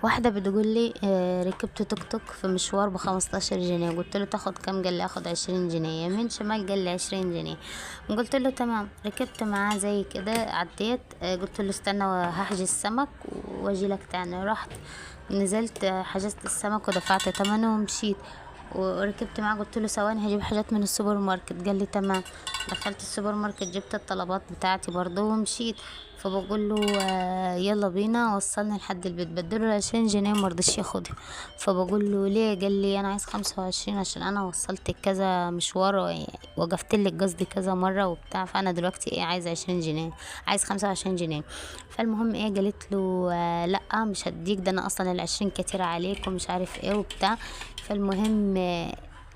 واحدة بتقولي ركبت توك توك في مشوار ب15 جنيه. قلت له تاخد كام؟ قال لي اخد 20 جنيه. يمين شمال قال لي 20 جنيه. قلت له تمام. ركبت معاه زي كده عديت. قلت له استنى هحجز السمك واجي لك تاني. رحت نزلت حجزت السمك ودفعت ثمنه ومشيت. وركبت معاه قلت له ثواني هجيب حاجات من السوبر ماركت. قال لي تمام. دخلت السوبر ماركت جبت الطلبات بتاعتي برضه ومشيت. فبقول له يلا بينا وصلني لحد البيت. بدله 20 جنيه مرضيش ياخدها. فبقول له ليه؟ قال لي انا عايز 25 عشان انا وصلت كذا مشوار وقفت لك قصدي كذا مره وبتاع. فانا دلوقتي ايه عايز 20 جنيه، عايز 25 جنيه. فالمهم ايه قالت له لا مش هديك، ده انا اصلا ال20 كتير عليك ومش عارف ايه وبتاع. فالمهم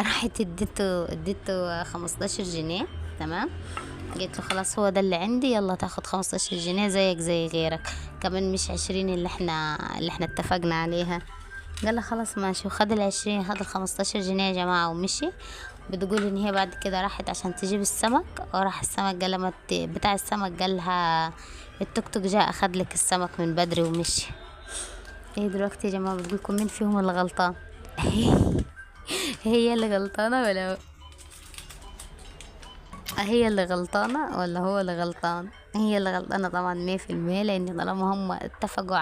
راحت اديته 15 جنيه. تمام. قلت له خلاص هو ده اللي عندي، يلا تاخد 15 جنيه زيك زي غيرك كمان، مش 20 اللي احنا اتفقنا عليها. قال لي خلاص ماشي. وخد ال20 خد ال15 جنيه يا جماعة ومشي. بتقول ان هي بعد كده راحت عشان تجيب السمك، وراح السمك قال لها بتاع السمك قال لها التوك توك جاء اخد لك السمك من بدري ومشي. ايه دلوقتي يا جماعة بتقولكم مين فيهم اللي غلطان؟ هي اللي غلطانة هي اللي غلطانة ولا هو اللي غلطان؟ هي اللي غلطانة طبعا 100%، لان طالما هم اتفقوا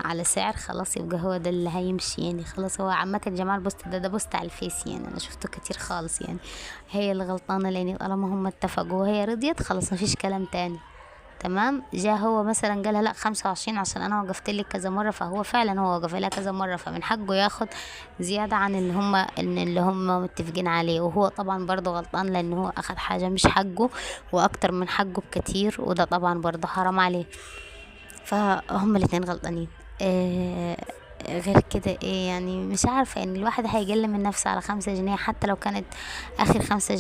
على سعر خلاص يبقى هو ده اللي هيمشي يعني. خلاص هو عامة يا جماعة البوست ده بوست على الفيس يعني، انا شفته كتير خالص يعني. هي اللي غلطانة لان طالما هم اتفقوا وهي رضيت خلاص مفيش كلام تاني. تمام. جه هو مثلا قالها لا 25 عشان انا وقفت لك كذا مره، فهو فعلا هو وقف لها كذا مره، فمن حقه ياخد زياده عن اللي هم متفقين عليه. وهو طبعا برضه غلطان لان هو اخد حاجه مش حقه واكتر من حقه بكتير، وده طبعا برضه حرام عليه. فهم الاتنين غلطانين. غير كده ايه يعني مش عارفه ان الواحد هيقل من نفسه على 5 جنيه حتى لو كانت اخر 5